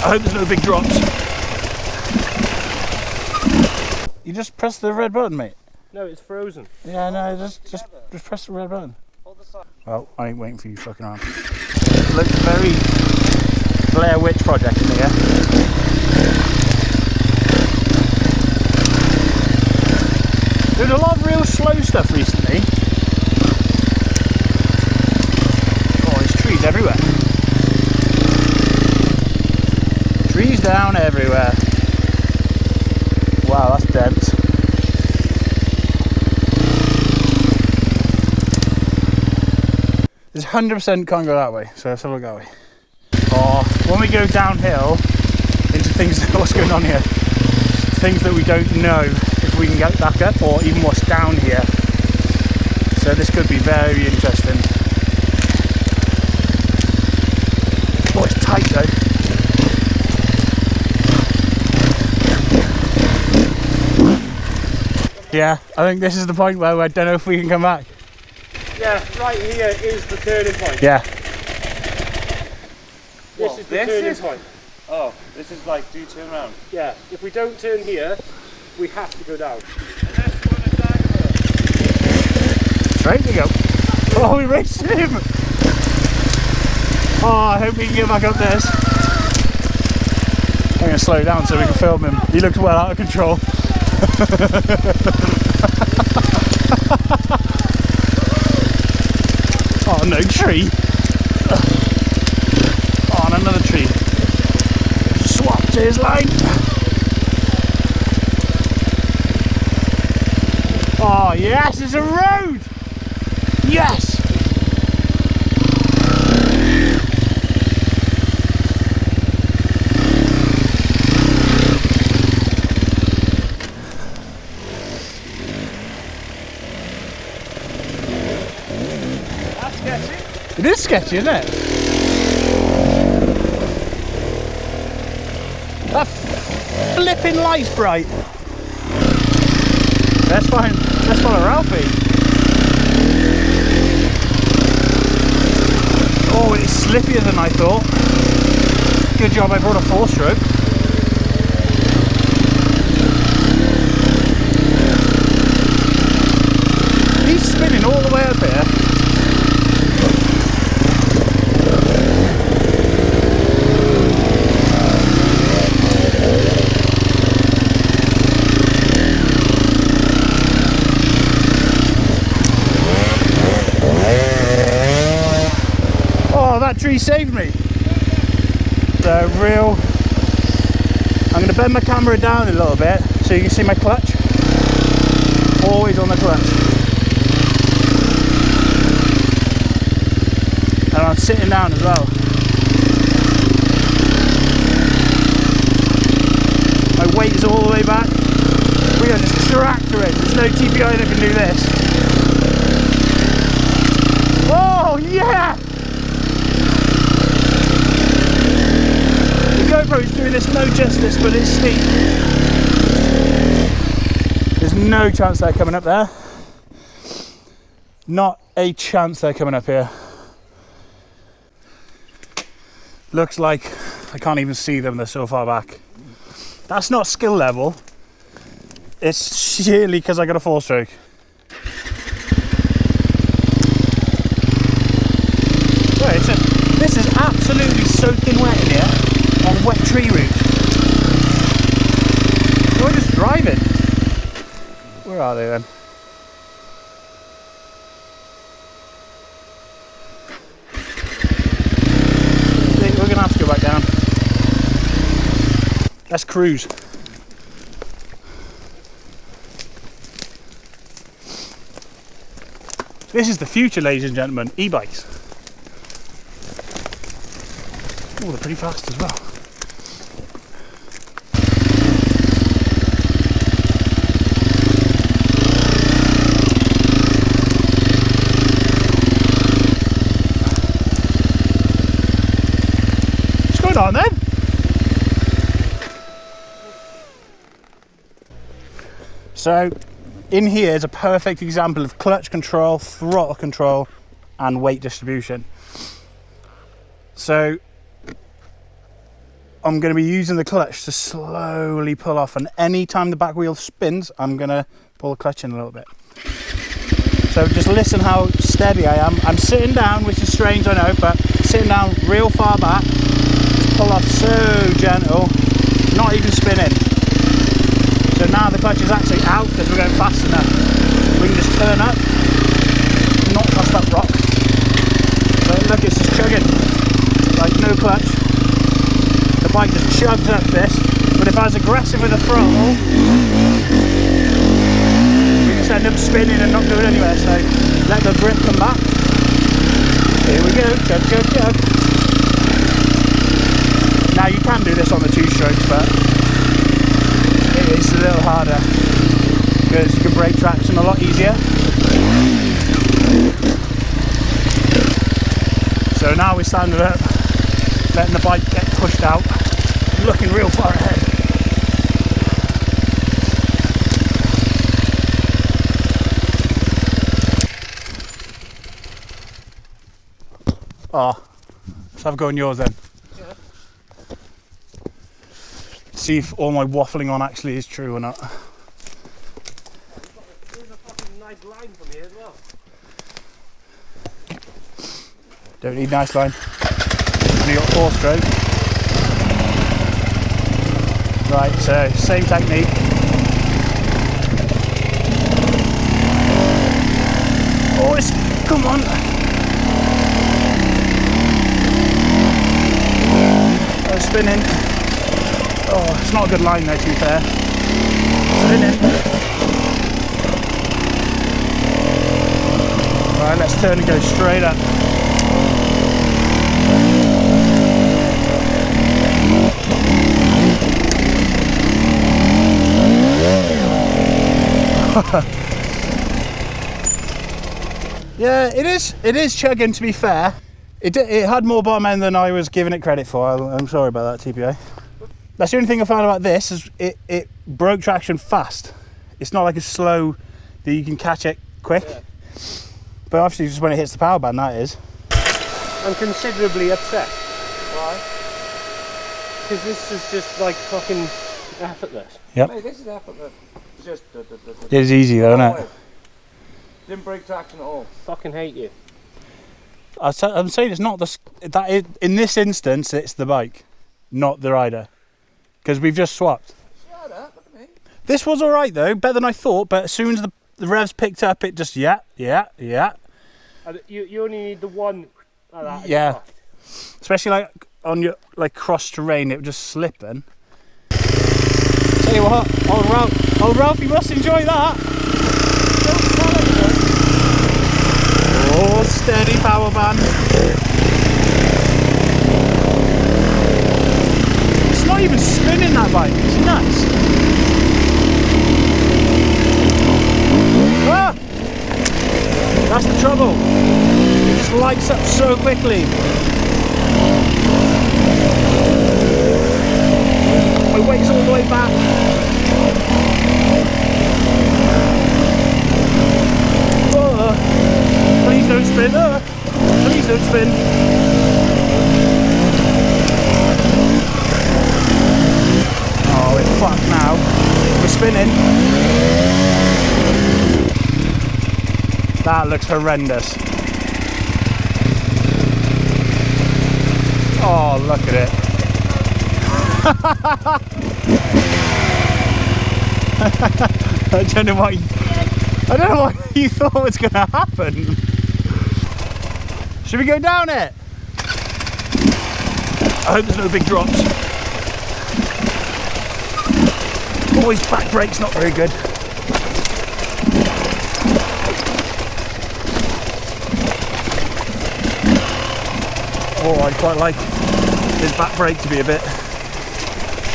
I hope there's no big drops. You just press the red button, mate. No, it's frozen. Yeah, no, just press the red button. Well, I ain't waiting for you fucking around. It looks very Blair Witch Project in here. There's a lot of real slow stuff recently. Oh, there's trees everywhere. Trees down everywhere. Wow, that's dense. There's 100% can't go that way, so let's have a look that way. Or when we go downhill into things, what's going on here? Things that we don't know if we can get back up or even what's down here. So this could be very interesting. Oh, it's tight though. Yeah, I think this is the point where I don't know if we can come back. Yeah, right here is the turning point. Yeah. This is the turning point. Oh, this is like, do you turn around? Yeah, if we don't turn here, we have to go down. Straight we go. Oh, we raced him! Oh, I hope we can get back up this. I'm going to slow down so we can film him. He looks well out of control. Oh, no tree. Oh, and another tree. Swapped his line. Oh, yes, it's a road. Yes. It is sketchy, isn't it? That flipping light's bright. Let's follow Ralphie. Oh, it's slippier than I thought. Good job I brought a 4-stroke. He's spinning all the way up here. That tree saved me. The real. I'm going to bend my camera down a little bit so you can see my clutch. Always on the clutch. And I'm sitting down as well. My weight is all the way back. We are just tractoring. There's no TPI that can do this. Oh yeah! GoPro's doing this no justice, but it's steep. There's no chance they're coming up there. Not a chance they're coming up here. Looks like I can't even see them, they're so far back. That's not skill level. It's sheerly because I got a 4-stroke. This is absolutely soaking wet in here. On wet tree route. We're just driving. Where are they then? We're going to have to go back down. Let's cruise. This is the future, ladies and gentlemen. E-bikes. Oh, they're pretty fast as well. What's going on then? So, in here is a perfect example of clutch control, throttle control, and weight distribution. So, I'm going to be using the clutch to slowly pull off, and any time the back wheel spins, I'm going to pull the clutch in a little bit. So just listen how steady I am. I'm sitting down, which is strange, I know, but sitting down real far back, pull off so gentle, not even spinning. So now the clutch is actually out because we're going fast enough. We can just turn up, not past that rock. But look, it's just chugging, like no clutch. The bike just chugs up this, but if I was aggressive with the throttle, we just end up spinning and not going anywhere. So let the grip come back. Here we go, chug, chug, chug. Now you can do this on the 2-strokes, but it is a little harder because you can brake traction a lot easier. So now we're standing up, letting the bike get pushed out, looking real far ahead. Oh, let's have a go on yours then. Yeah. See if all my waffling on actually is true or not. There's a fucking nice line from here as well. Don't need nice line. We got 4-stroke. Right, so same technique. Oh, it's, come on. Oh, spinning. Oh, it's not a good line though, to be fair. Spinning. Right, let's turn and go straight up. Yeah, it is chugging, to be fair. It had more bottom end than I was giving it credit for. I'm sorry about that, TPA. That's the only thing I found about this, is it broke traction fast. It's not like a slow that you can catch it quick. Yeah. But obviously just when it hits the power band, that is. I'm considerably upset. Why? Because this is just like fucking effortless. Yep. Mate, this is effortless. Just It is easy though, isn't it? Didn't break traction at all. Fucking hate you. I'm saying it's not in this instance, it's the bike, not the rider. Because we've just swapped. Shut up, look at me. This was alright though, better than I thought, but as soon as the revs picked up, it just, yeah. And you only need the one like that. Yeah. Especially like on your cross terrain, it would just slip then. Tell you what, old Ralph, you must enjoy that. Oh, steady power band. It's not even spinning, that bike, it's nuts. Ah! That's the trouble. It just lights up so quickly. My weight's all the way back. Oh, please don't spin. Please don't spin. Oh, we're fucked now. We're spinning. That looks horrendous. Oh, look at it. I don't know what you thought was going to happen. Should we go down it? I hope there's no big drops. Oh, his back brake's not very good. Oh, I'd quite like his back brake to be a bit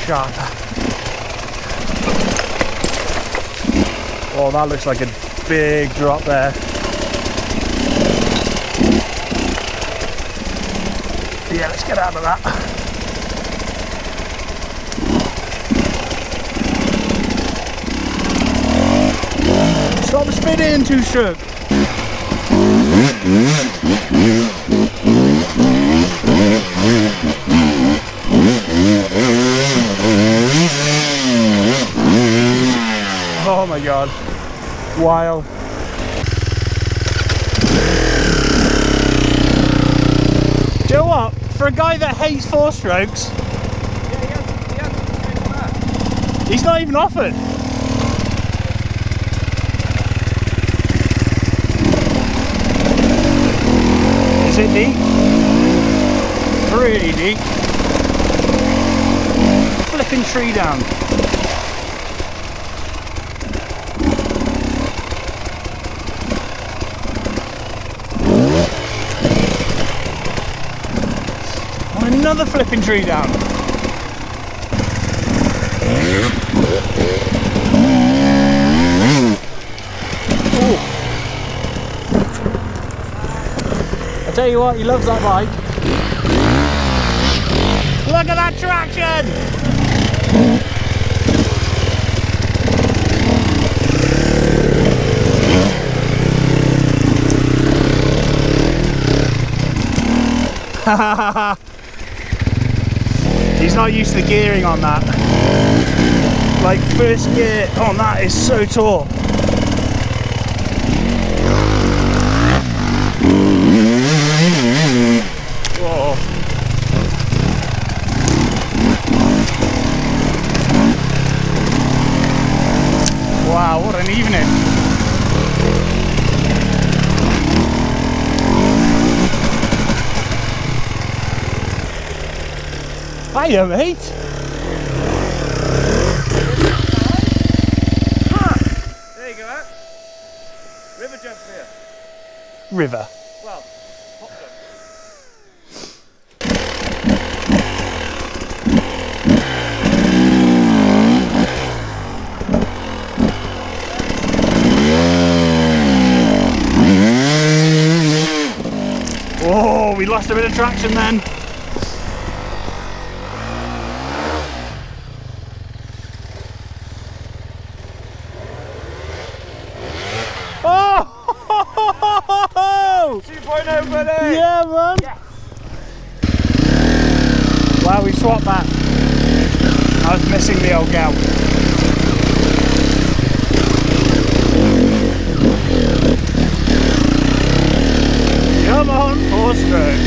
sharper. Oh, that looks like a big drop there. Yeah, let's get out of that. Stop spinning, 2-stroke. god. Wild. Do you know what? For a guy that hates 4-strokes, he's not even offered. Is it deep? Pretty deep. Flipping tree down. Another flipping tree down. Ooh. I tell you what, he loves that bike. Look at that traction! Ha ha ha ha! He's not used to the gearing on that. Like, first gear on that is so taut. Whoa. Wow, what an evening. Hiya, mate. There you go, Ant. River jump here. River. Well, hop jump. Oh, we lost a bit of traction then. Oh! 2.0, buddy! Yeah, man. Yes. Wow, we swapped that. I was missing the old gal. Come on, 4-stroke.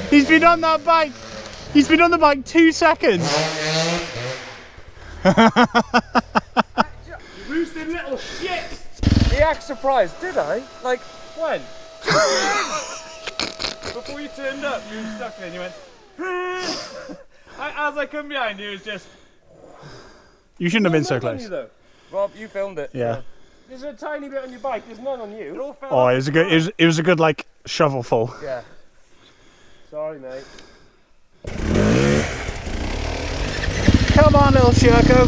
He's been on that bike. He's been on the bike 2 seconds. You roosted little shit! He acts surprised, did I? Like, when? Before you turned up, you were stuck there and you went, as I come behind you, it was just... You shouldn't have been so None on close. you, though. Rob, you filmed it. Yeah. There's a tiny bit on your bike, there's none on you. It all fell Oh, off. it was a good. It was a good like shovelful. Yeah. Sorry, mate. Come on, little Shirko.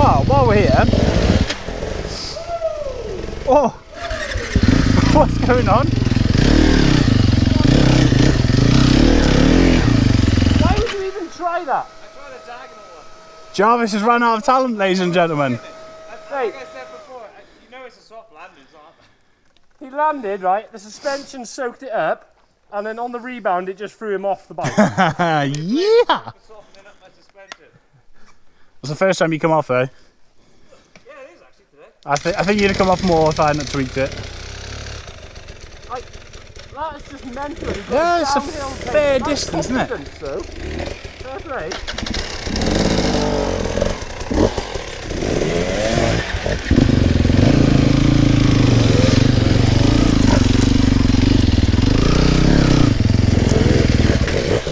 Oh, while we're here. Oh, what's going on? Why would you even try that? I tried a diagonal one. Jarvis has run out of talent, ladies and gentlemen. Like I said before, you know it's a soft landing, it's not. He landed, right, the suspension soaked it up, and then on the rebound it just threw him off the bike. Yeah. Softening up my suspension. It's the first time you come off though. Yeah, it is actually today. I think you'd have come off more if I hadn't tweaked it. That is just mental. He's got Yeah, it's a downhill pace. fair That's distance, isn't it? confidence, though. Fair play.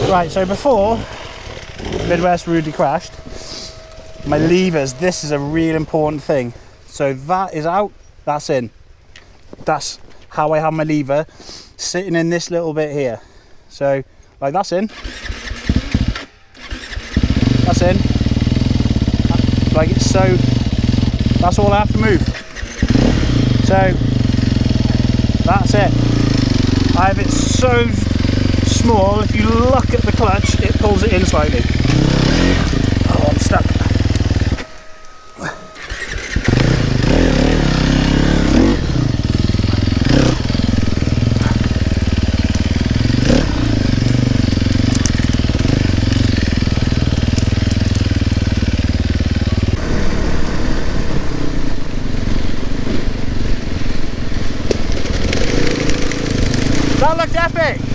Right, so before Midwest rudely crashed, my levers, this is a real important thing. So that is out, that's in. That's how I have my lever sitting in this little bit here. So, like that's in. That's in. Like it's so, that's all I have to move. So, that's it. I have it so small, if you look at the clutch, it pulls it in slightly. Oh, I'm stuck. That looks epic.